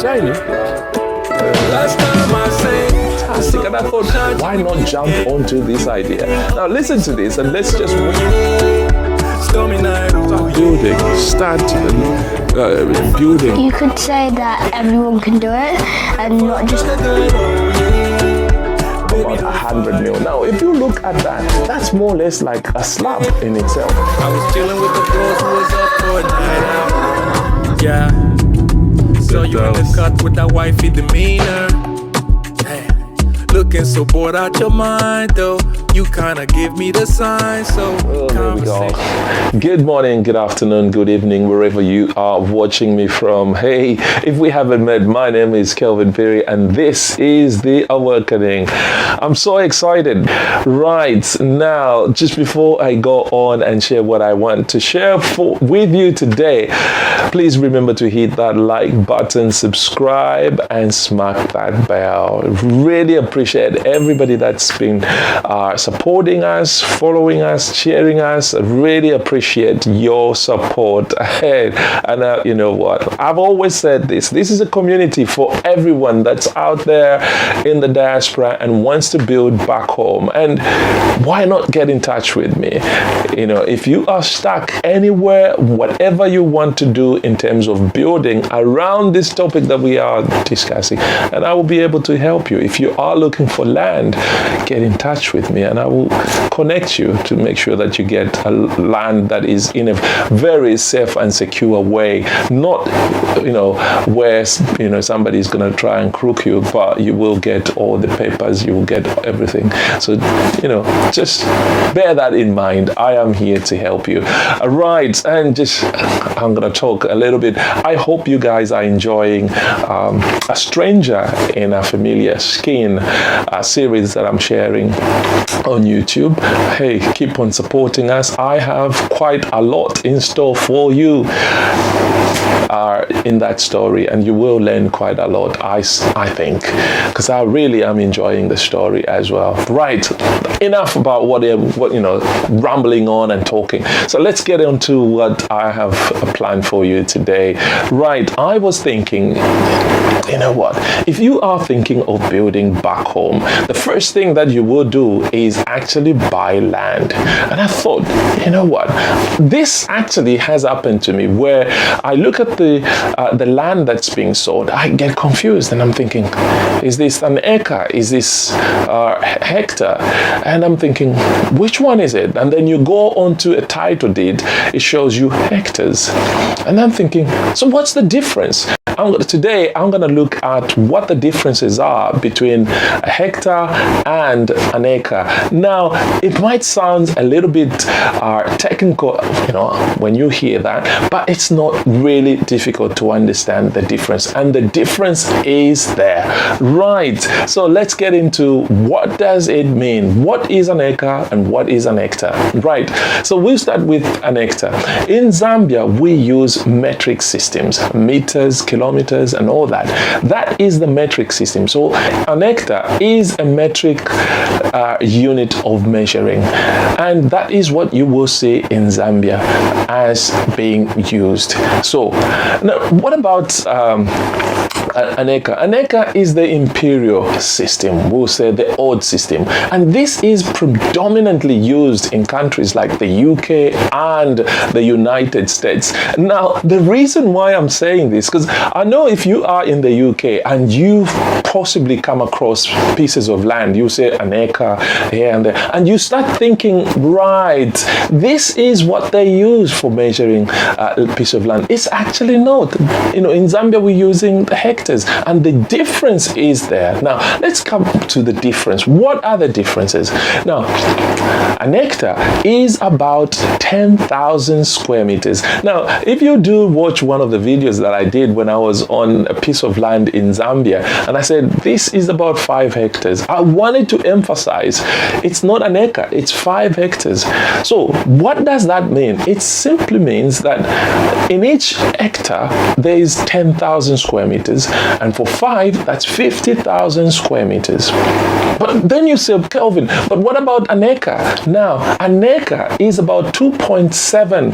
Tiny. Fantastic. And I thought, why not jump onto this idea? Now listen to this and let's just start building. You could say that everyone can do it and not just about 100 mil. Now, if you look at that, that's more or less like a slab in itself. I was chilling with the bros who was up for a night out. Yeah. So you in the cut with that wifey demeanor. Hey. Looking so bored out your mind though. You kinda give me the sign, so there we go. Good morning, good afternoon, good evening, wherever you are watching me from. Hey, if we haven't met, my name is Kelvin Perry, and this is The Awakening. I'm so excited. Right now, just before I go on and share what I want to share with you today, please remember to hit that like button, subscribe, and smack that bell. Really appreciate everybody that's been supporting us, following us, cheering us. I really appreciate your support ahead. And you know what? I've always said this is a community for everyone that's out there in the diaspora and wants to build back home. And why not get in touch with me? You know, if you are stuck anywhere, whatever you want to do in terms of building around this topic that we are discussing, and I will be able to help you. If you are looking for land, get in touch with me and I will connect you to make sure that you get a land that is in a very safe and secure way, not where somebody is going to try and crook you, but you will get all the papers, you will get everything. So just bear that in mind. I am here to help you. All right, and I'm going to talk a little bit. I hope you guys are enjoying A Stranger in a Familiar Skin, a series that I'm sharing on YouTube. Hey, keep on supporting us. I have quite a lot in store for you in that story, and you will learn quite a lot, I think, because I really am enjoying the story as well. Right, enough about what rambling on and talking. So let's get into what I have planned for you today. Right, I was thinking, you know what, if you are thinking of building back home, the first thing that you will do is actually buy land. And I thought, you know what, this actually has happened to me, where I look at the land that's being sold, I get confused and I'm thinking, is this an acre? Is this hectare? And I'm thinking, which one is it? And then you go onto a title deed, it shows you hectares. And I'm thinking, so what's the difference? Today, I'm going to look at what the differences are between a hectare and an acre. Now, it might sound a little bit technical, when you hear that, but it's not really difficult to understand the difference. And the difference is there. Right. So let's get into what does it mean? What is an acre and what is an hectare? Right. So we'll start with an hectare. In Zambia, we use metric systems, meters, kilometers, and all that. That is the metric system. So an hectare is a metric unit of measuring, and that is what you will see in Zambia as being used. So now, what about an acre? An acre is the imperial system, we'll say the old system, and this is predominantly used in countries like the UK and the United States. Now, the reason why I'm saying this, because I know if you are in the UK and you've possibly come across pieces of land, you say an acre here and there, and you start thinking, right, this is what they use for measuring a piece of land. It's actually not. In Zambia we're using hectares, and the difference is there. Now, let's come to the difference. What are the differences? Now, an hectare is about 10,000 square meters. Now, if you do watch one of the videos that I did when I was on a piece of land in Zambia, and I said, this is about 5 hectares. I wanted to emphasize, it's not an acre, it's 5 hectares. So what does that mean? It simply means that in each hectare, there is 10,000 square meters, and for 5, that's 50,000 square meters. But then you say, Kelvin, but what about an acre? Now, an acre is about 2.7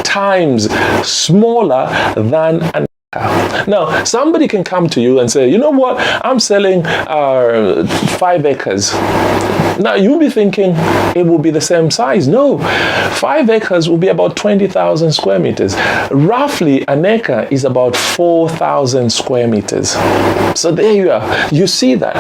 times smaller than an Now, somebody can come to you and say, you know what, I'm selling 5 acres. Now, you'll be thinking it will be the same size. No, 5 acres will be about 20,000 square meters. Roughly, an acre is about 4,000 square meters. So there you are. You see that.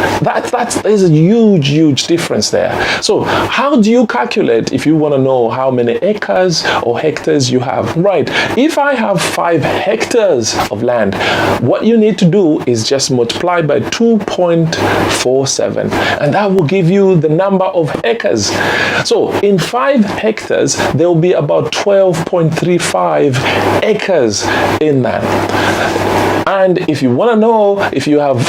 There's a huge difference there. So how do you calculate if you want to know how many acres or hectares you have? Right. If I have 5 hectares of land, what you need to do is just multiply by 2.47, and that will give you the number of acres. So in 5 hectares, there will be about 12.35 acres in that. And if you want to know if you have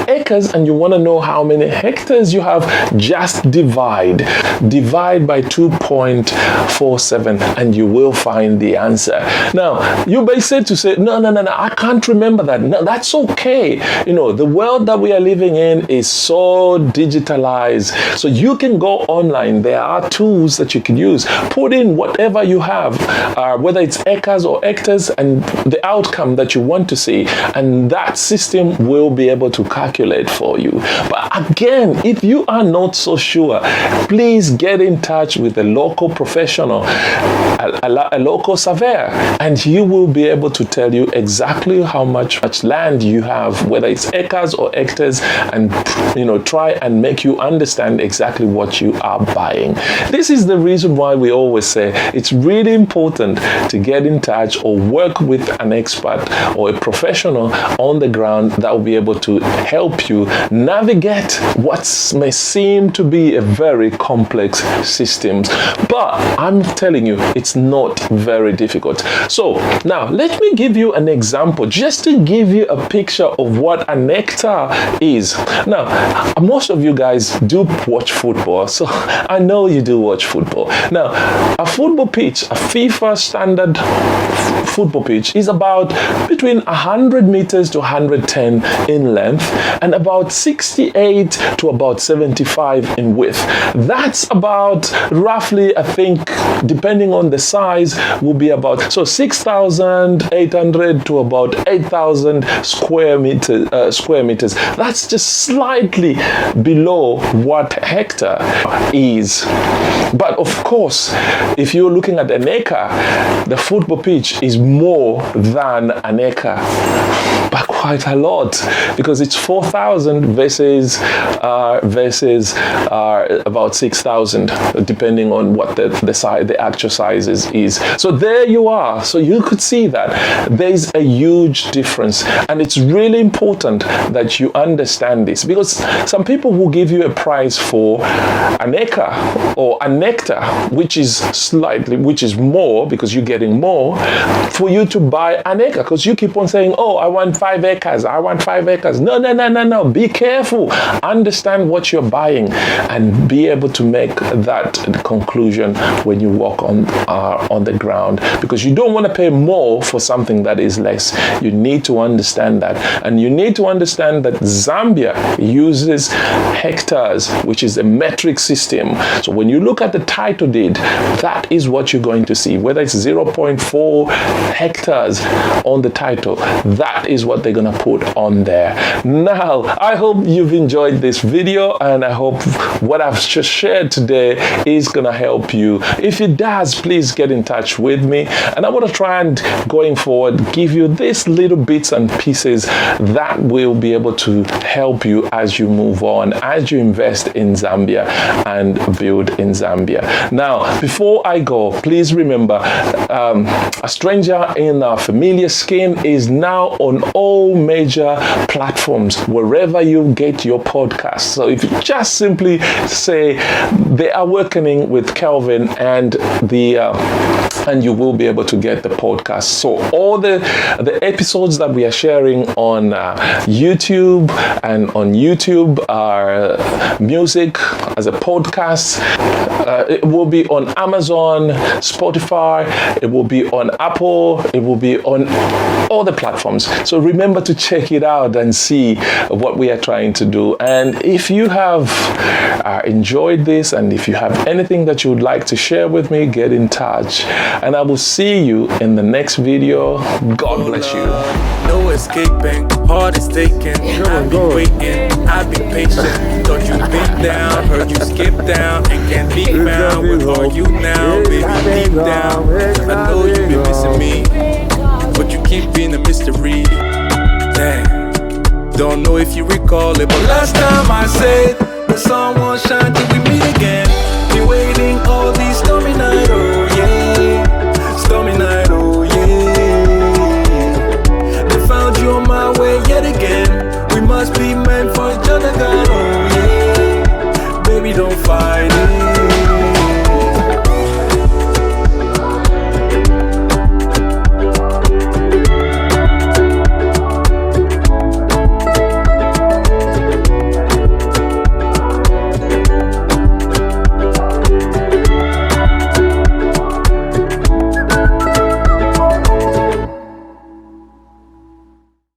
acres and you want to know how many hectares you have, just divide by 2.47 and you will find the answer. Now, you may say no, I can't remember that. No, that's okay. You know, the world that we are living in is so digitalized. So you can go online. There are tools that you can use. Put in whatever you have, whether it's acres or hectares, and the outcome that you want to see, and that system will be able to calculate for you. But again, if you are not so sure, please get in touch with a local professional, a local surveyor, and he will be able to tell you exactly how much land you have, whether it's acres or hectares, and try and make you understand exactly what you are buying. This is the reason why we always say it's really important to get in touch or work with an expert or a professional on the ground that will be able to help you navigate what may seem to be a very complex system. But I'm telling you, it's not very difficult. So now let me give you an example just to give you a picture of what an hectare is. Now, most of you guys do watch football, so I know you do watch football. Now, a football pitch, a FIFA standard football pitch, is about between 100 meters to 110 in length and about 68 to about 75 in width. That's about roughly, I think, depending on the size, will be about 6,800 to about 8,000 square meters. That's just slightly below what hectare is. But of course, if you're looking at an acre, the football pitch is more than an acre, but quite a lot, because it's 4,000 versus about 6,000, depending on what the size, the actual size is. So there you are. So you could see that there's a huge difference, and it's really important that you understand this, because some people will give you a price for an acre or an hectare, which is more, because you're getting more for you to buy an acre, because you keep on saying, oh, I want 5 acres, I want 5 acres. No. Be careful. Understand what you're buying and be able to make that conclusion when you walk on the ground, because you don't want to pay more for something that is less. You need to understand that, and you need to understand that Zambia uses hectares, which is a metric system. So when you look at the title deed, that is what you're going to see. Whether it's 0.4 hectares on the title, that is what they're going to put on there. Now, I hope you've enjoyed this video, and I hope what I've just shared today is going to help you. If it does, please get in touch with me, and I want to try and, going forward, give you these little bits and pieces that will be able to help you as you move on, as you invest in Zambia and build in Zambia. Now, before I go, please remember, A Stranger in a Familiar Skin is now on all major platforms, wherever you get your podcasts. So if you just simply say They Are Working with Kelvin and you will be able to get the podcast. So all the episodes that we are sharing on YouTube, and on YouTube are music as a podcast, It will be on Amazon, Spotify, it will be on Apple, it will be on all the platforms. So remember to check it out and see what we are trying to do. And if you have enjoyed this, and if you have anything that you would like to share with me, get in touch. And I will see you in the next video. God bless you. No escaping, heart is taken. I've been waiting, I've been patient. Thought you'd been down, heard you skip down, and can't be found. Where are you now, baby? Deep down, I know you've been missing me, but you keep being a mystery. Damn, don't know if you recall it, but last time I said the sun won't shine till we meet again. Been waiting all